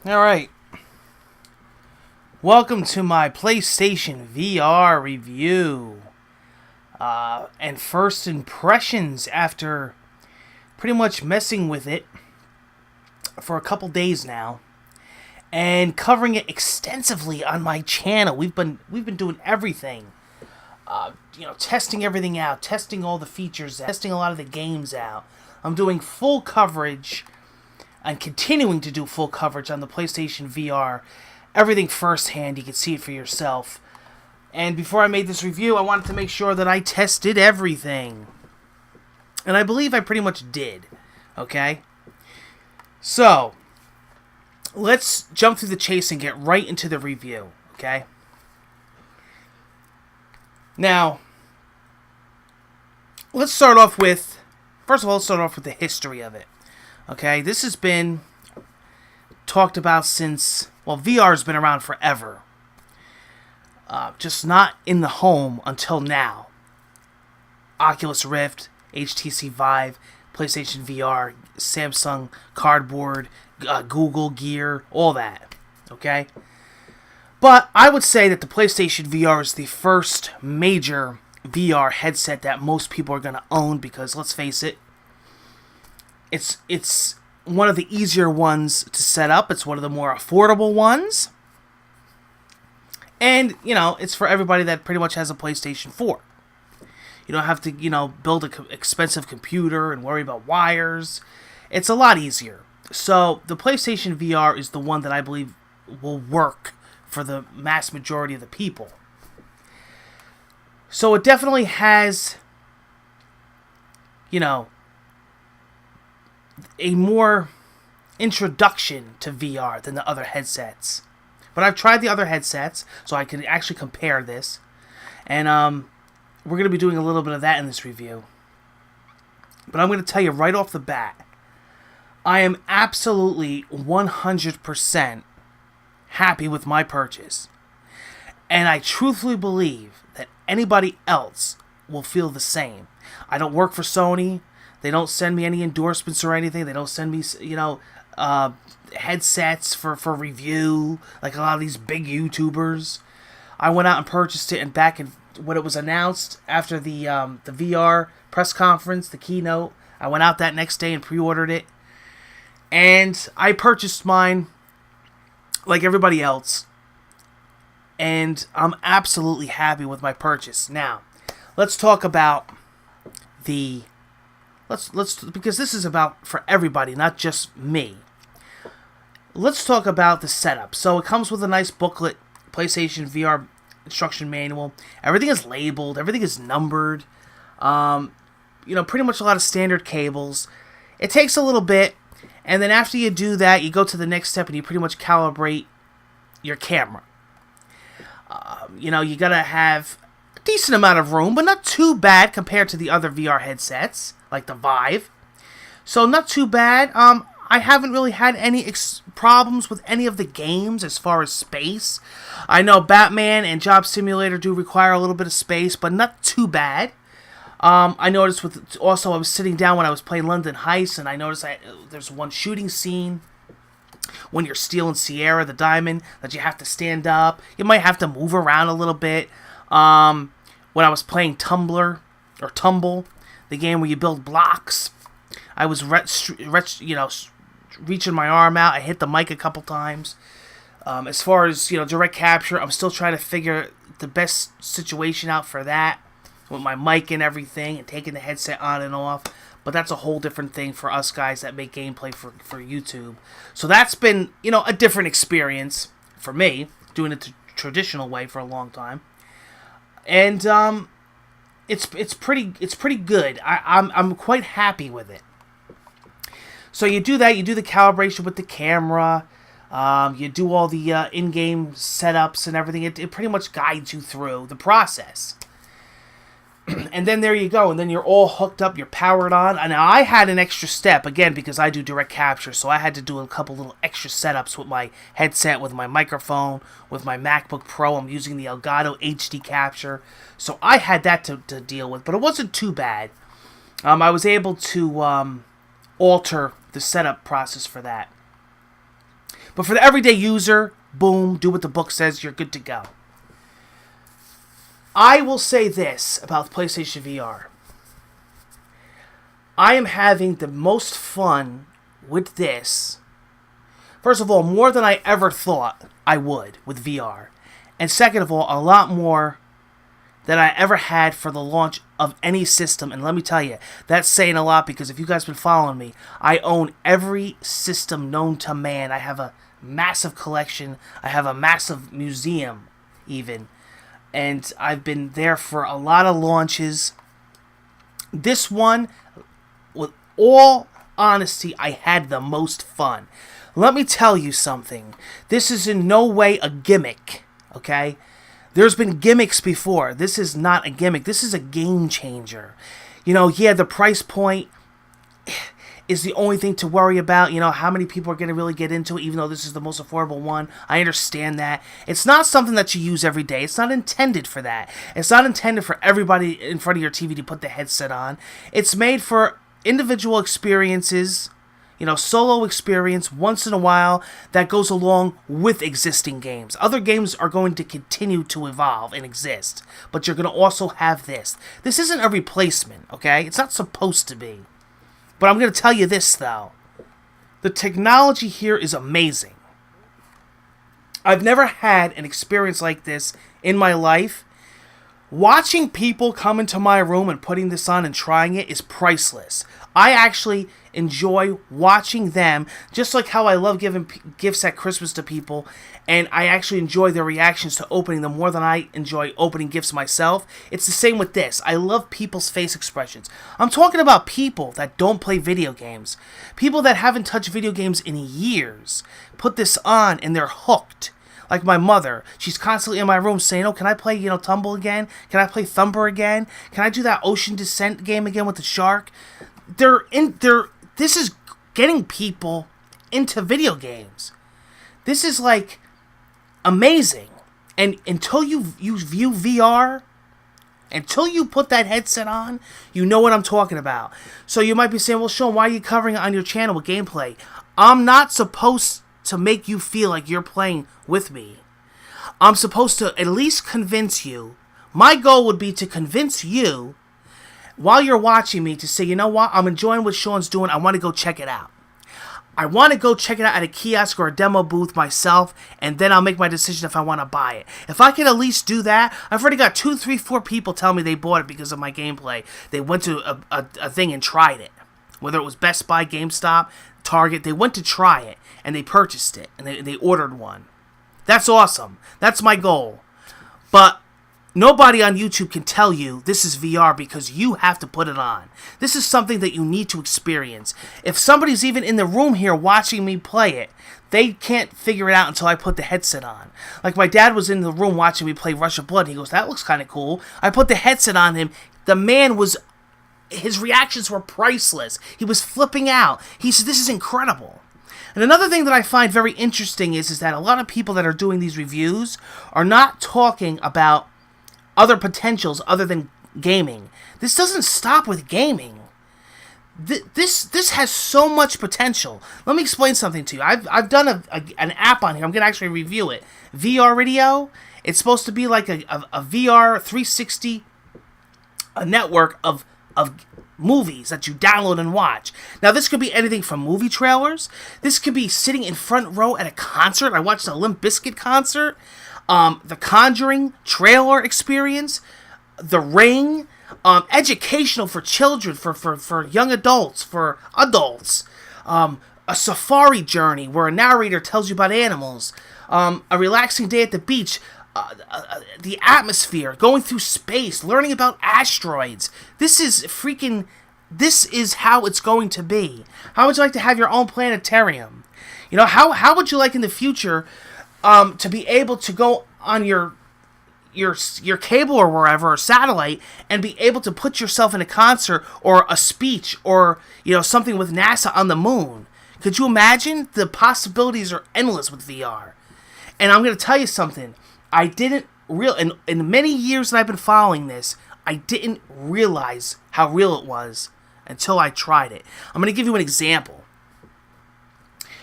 Alright, welcome to my PlayStation VR review. And first impressions after pretty much messing with it for a couple days now and covering it extensively on my channel. We've been doing everything. Testing everything out, testing all the features, testing a lot of the games out. I'm doing full coverage and continuing to do full coverage on the PlayStation VR. Everything firsthand, you can see it for yourself. And before I made this review, I wanted to make sure that I tested everything. And I believe I pretty much did. Okay? So, let's jump through the chase and get right into the review. Okay? Now, let's start off with... First of all, let's start off with the history of it. Okay, this has been talked about since, well, VR's been around forever. Just not in the home until now. Oculus Rift, HTC Vive, PlayStation VR, Samsung Cardboard, Google Gear, all that. Okay? But I would say that the PlayStation VR is the first major VR headset that most people are going to own because, let's face it, it's one of the easier ones to set up. It's one of the more affordable ones. And, it's for everybody that pretty much has a PlayStation 4. You don't have to, build an expensive computer and worry about wires. It's a lot easier. So, the PlayStation VR is the one that I believe will work for the mass majority of the people. So, it definitely has, a more introduction to VR than the other headsets. But I've tried the other headsets, so I can actually compare this. And we're going to be doing a little bit of that in this review. But I'm going to tell you right off the bat, I am absolutely 100% happy with my purchase. And I truthfully believe that anybody else will feel the same. I don't work for Sony. They don't send me any endorsements or anything. They don't send me, headsets for review, like a lot of these big YouTubers. I went out and purchased it, and back in when it was announced after the VR press conference, the keynote, I went out that next day and pre-ordered it. And I purchased mine like everybody else. And I'm absolutely happy with my purchase. Now, let's talk about the... Let's because this is about for everybody, not just me. Let's talk about the setup. So it comes with a nice booklet, PlayStation VR instruction manual. Everything is labeled. Everything is numbered. Pretty much a lot of standard cables. It takes a little bit, and then after you do that, you go to the next step and you pretty much calibrate your camera. You gotta have a decent amount of room, but not too bad compared to the other VR headsets, like the Vive. So not too bad. I haven't really had any problems with any of the games as far as space. I know Batman and Job Simulator do require a little bit of space, but not too bad. I noticed I was sitting down when I was playing London Heist, and I noticed there's one shooting scene when you're stealing Sierra the Diamond that you have to stand up. You might have to move around a little bit. When I was playing Tumble, the game where you build blocks, I was reaching my arm out. I hit the mic a couple times. As far as direct capture, I'm still trying to figure the best situation out for that with my mic and everything, and taking the headset on and off. But that's a whole different thing for us guys that make gameplay for YouTube. So that's been a different experience for me, doing it the traditional way for a long time. And it's pretty good. I'm quite happy with it. So you do that. You do the calibration with the camera. You do all the in-game setups and everything. It pretty much guides you through the process. And then there you go. And then you're all hooked up. You're powered on. And now I had an extra step, again, because I do direct capture. So I had to do a couple little extra setups with my headset, with my microphone, with my MacBook Pro. I'm using the Elgato HD capture. So I had that to deal with. But it wasn't too bad. I was able to alter the setup process for that. But for the everyday user, boom, do what the book says, you're good to go. I will say this about PlayStation VR. I am having the most fun with this. First of all, more than I ever thought I would with VR. And second of all, a lot more than I ever had for the launch of any system. And let me tell you, that's saying a lot, because if you guys have been following me, I own every system known to man. I have a massive collection. I have a massive museum, even. And I've been there for a lot of launches. This one, with all honesty, I had the most fun. Let me tell you something. This is in no way a gimmick, okay? There's been gimmicks before. This is not a gimmick. This is a game changer. You know, yeah, the price point is the only thing to worry about. You know, how many people are going to really get into it, even though this is the most affordable one. I understand that. It's not something that you use every day. It's not intended for that. It's not intended for everybody in front of your TV to put the headset on. It's made for individual experiences, you know, solo experience once in a while that goes along with existing games. Other games are going to continue to evolve and exist, but you're going to also have this. This isn't a replacement, okay? It's not supposed to be. But I'm going to tell you this, though. The technology here is amazing. I've never had an experience like this in my life. Watching people come into my room and putting this on and trying it is priceless. I actually enjoy watching them, just like how I love giving gifts at Christmas to people, and I actually enjoy their reactions to opening them more than I enjoy opening gifts myself. It's the same with this. I love people's face expressions. I'm talking about people that don't play video games. People that haven't touched video games in years put this on and they're hooked. Like my mother, she's constantly in my room saying, "Oh, can I play, Tumble again? Can I play Thumper again? Can I do that Ocean Descent game again with the shark?" This is getting people into video games. This is like amazing. And until you view VR, until you put that headset on, you know what I'm talking about. So you might be saying, "Well, Sean, why are you covering it on your channel with gameplay?" I'm not supposed to make you feel like you're playing with me. I'm supposed to at least convince you. My goal would be to convince you, while you're watching me, to say, "You know what? I'm enjoying what Sean's doing. I want to go check it out. I want to go check it out at a kiosk or a demo booth myself, and then I'll make my decision if I want to buy it." If I can at least do that, I've already got 2, 3, 4 people tell me they bought it because of my gameplay. They went to a thing and tried it. Whether it was Best Buy, GameStop, Target, they went to try it, and they purchased it, and they ordered one. That's awesome. That's my goal. But nobody on YouTube can tell you this is VR, because you have to put it on. This is something that you need to experience. If somebody's even in the room here watching me play it, they can't figure it out until I put the headset on. Like my dad was in the room watching me play Rush of Blood. He goes, "That looks kind of cool." I put the headset on him. The man his reactions were priceless. He was flipping out. He said, "This is incredible." And another thing that I find very interesting is that a lot of people that are doing these reviews are not talking about other potentials other than gaming. This doesn't stop with gaming. This has so much potential. Let me explain something to you. I've done an app on here. I'm going to actually review it. VR Radio. It's supposed to be like a VR 360 a network of movies that you download and watch. Now, this could be anything from movie trailers. This could be sitting in front row at a concert. I watched a Limp Bizkit concert. The Conjuring trailer experience. The Ring. Educational for children, for young adults, for adults. A safari journey where a narrator tells you about animals. A relaxing day at the beach. The atmosphere, going through space, learning about asteroids. This is how it's going to be. How would you like to have your own planetarium? You know, how would you like in the future to be able to go on your cable or wherever, or satellite, and be able to put yourself in a concert or a speech or, something with NASA on the moon? Could you imagine? The possibilities are endless with VR. And I'm going to tell you something. I didn't in many years that I've been following this, I didn't realize how real it was until I tried it. I'm going to give you an example.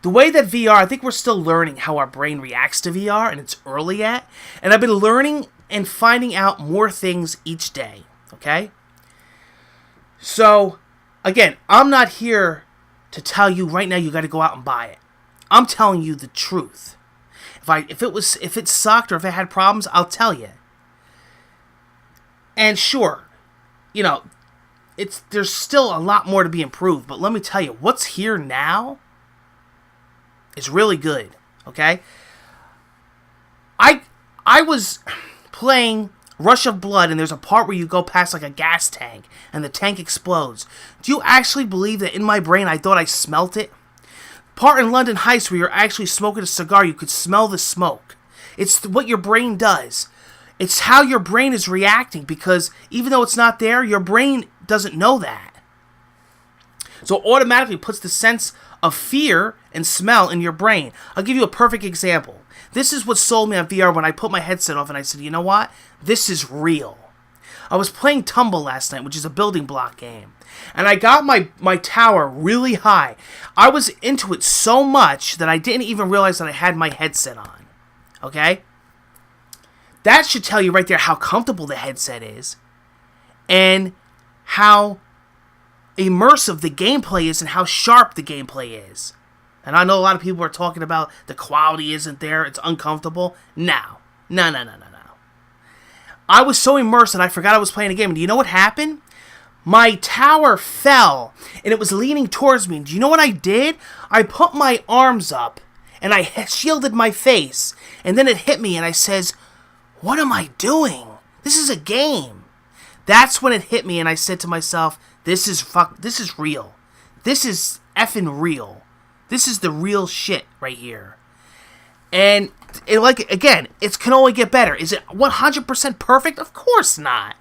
The way that VR, I think we're still learning how our brain reacts to VR, and it's early yet. And I've been learning and finding out more things each day, okay? So, again, I'm not here to tell you right now you got to go out and buy it. I'm telling you the truth. If it sucked or if it had problems, I'll tell you. And sure, you know, there's still a lot more to be improved, but let me tell you, what's here now is really good, okay? I was playing Rush of Blood, and there's a part where you go past like a gas tank, and the tank explodes. Do you actually believe that in my brain I thought I smelt it? Part in London Heist where you're actually smoking a cigar, you could smell the smoke. It's what your brain does. It's how your brain is reacting, because even though it's not there, your brain doesn't know that. So it automatically puts the sense of fear and smell in your brain. I'll give you a perfect example. This is what sold me on VR when I put my headset off and I said, you know what? This is real. I was playing Tumble last night, which is a building block game. And I got my tower really high. I was into it so much that I didn't even realize that I had my headset on. Okay? That should tell you right there how comfortable the headset is. And how immersive the gameplay is and how sharp the gameplay is. And I know a lot of people are talking about the quality isn't there, it's uncomfortable. No. I was so immersed that I forgot I was playing a game. And do you know what happened? My tower fell, and it was leaning towards me. And do you know what I did? I put my arms up, and I shielded my face. And then it hit me, and I says, what am I doing? This is a game. That's when it hit me, and I said to myself, this is real. This is effing real. This is the real shit right here. And it can only get better. Is it 100% perfect? Of course not.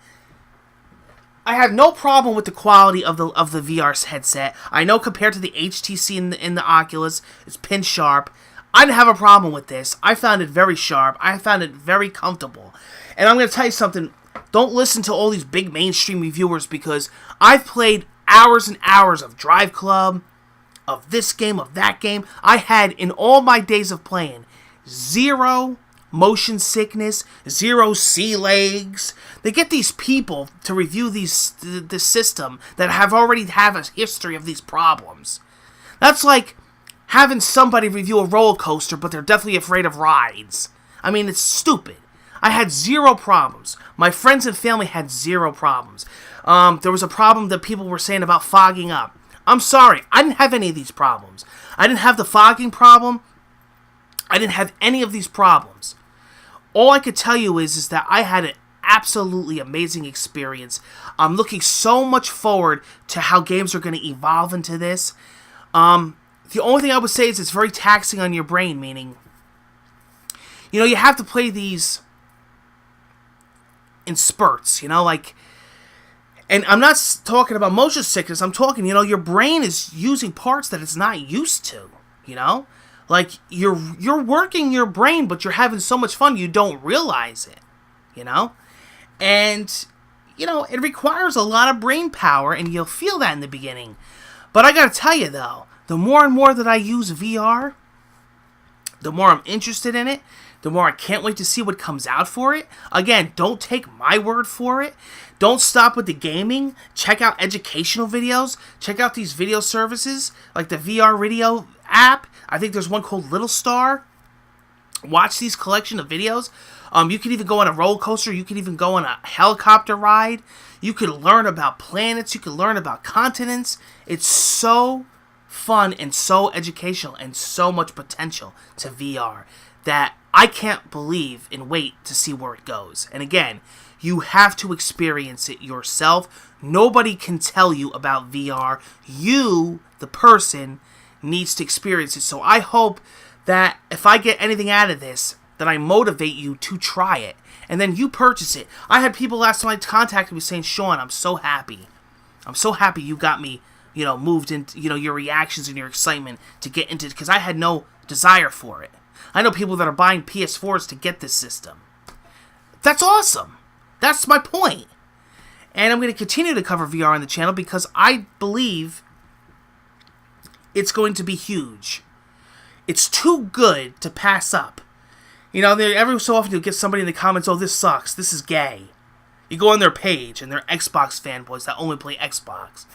I have no problem with the quality of the VR headset. I know compared to the HTC in the Oculus, it's pin sharp. I didn't have a problem with this. I found it very sharp. I found it very comfortable. And I'm going to tell you something. Don't listen to all these big mainstream reviewers, because I've played hours and hours of Drive Club, of this game, of that game. I had, in all my days of playing, 0 motion sickness, 0 sea legs. They get these people to review this system that already have a history of these problems. That's like having somebody review a roller coaster, but they're definitely afraid of rides. I mean, it's stupid. I had 0 problems. My friends and family had 0 problems. There was a problem that people were saying about fogging up. I'm sorry, I didn't have any of these problems. I didn't have the fogging problem. I didn't have any of these problems. All I could tell you is that I had an absolutely amazing experience. I'm looking so much forward to how games are going to evolve into this. The only thing I would say is it's very taxing on your brain, meaning, you have to play these in spurts, and I'm not talking about motion sickness. I'm talking, your brain is using parts that it's not used to, Like, you're working your brain, but you're having so much fun you don't realize it, And, it requires a lot of brain power, and you'll feel that in the beginning. But I gotta tell you, though, the more and more that I use VR, the more I'm interested in it, the more I can't wait to see what comes out for it. Again, don't take my word for it. Don't stop with the gaming. Check out educational videos. Check out these video services, like the VR Radio app. I think there's one called Little Star. Watch these collection of videos. You can even go on a roller coaster. You can even go on a helicopter ride. You can learn about planets. You can learn about continents. It's so fun and so educational and so much potential to VR that I can't believe and wait to see where it goes. And again, you have to experience it yourself. Nobody can tell you about VR. You, the person, needs to experience it. So I hope that if I get anything out of this, that I motivate you to try it. And then you purchase it. I had people last time contact me saying, Sean, I'm so happy. I'm so happy you got me, moved into, your reactions and your excitement to get into it, because I had no desire for it. I know people that are buying PS4s to get this system. That's awesome. That's my point. And I'm going to continue to cover VR on the channel because I believe it's going to be huge. It's too good to pass up. You know, every so often you'll get somebody in the comments, oh, this sucks, this is gay. You go on their page, and they're Xbox fanboys that only play Xbox.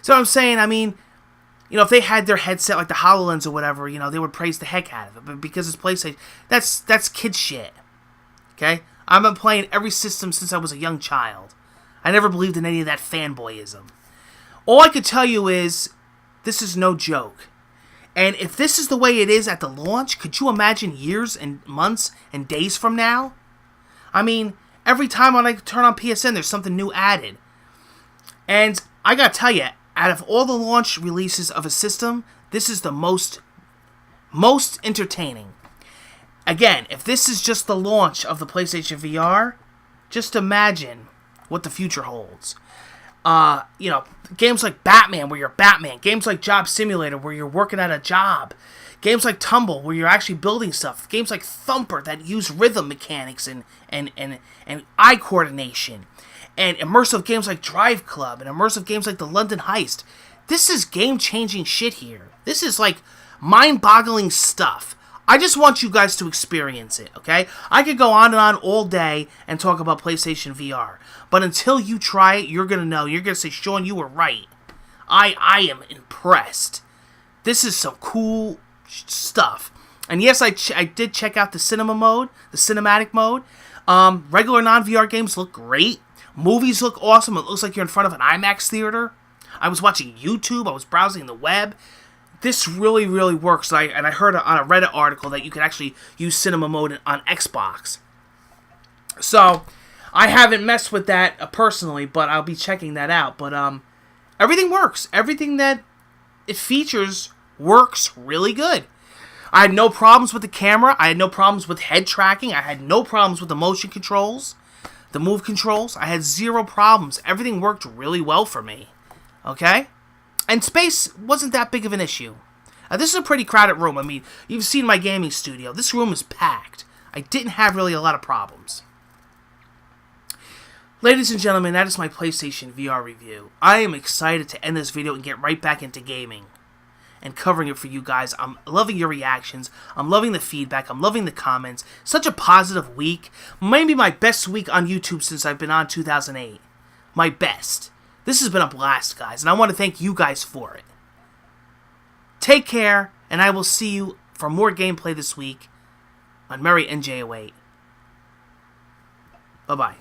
So I'm saying, I mean, you know, if they had their headset like the HoloLens or whatever, you know, they would praise the heck out of it. But because it's PlayStation, that's kid shit. Okay? I've been playing every system since I was a young child. I never believed in any of that fanboyism. All I could tell you is, this is no joke. And if this is the way it is at the launch, could you imagine years and months and days from now? I mean, every time when I turn on PSN, there's something new added. And I gotta tell you, out of all the launch releases of a system, this is the most entertaining. Again, if this is just the launch of the PlayStation VR, just imagine what the future holds. You know, games like Batman, where you're Batman. Games like Job Simulator, where you're working at a job. Games like Tumble, where you're actually building stuff. Games like Thumper, that use rhythm mechanics and eye coordination. And immersive games like Drive Club, and immersive games like The London Heist. This is game-changing shit here. This is, like, mind-boggling stuff. I just want you guys to experience it, okay? I could go on and on all day and talk about PlayStation VR. But until you try it, you're going to know. You're going to say, Sean, you were right. I am impressed. This is some cool stuff. And yes, I did check out the cinema mode, the cinematic mode. Regular non-VR games look great. Movies look awesome. It looks like you're in front of an IMAX theater. I was watching YouTube. I was browsing the web. This really, really works. And I heard on a Reddit article that you can actually use cinema mode on Xbox. So, I haven't messed with that personally, but I'll be checking that out. But everything works. Everything that it features works really good. I had no problems with the camera. I had no problems with head tracking. I had no problems with the motion controls, the move controls. I had zero problems. Everything worked really well for me. Okay? And space wasn't that big of an issue. This is a pretty crowded room. I mean, you've seen my gaming studio. This room is packed. I didn't have really a lot of problems. Ladies and gentlemen, that is my PlayStation VR review. I am excited to end this video and get right back into gaming and covering it for you guys. I'm loving your reactions. I'm loving the feedback. I'm loving the comments. Such a positive week. Maybe my best week on YouTube since I've been on 2008. My best. This has been a blast, guys, and I want to thank you guys for it. Take care, and I will see you for more gameplay this week on Merry NJ08. Bye-bye.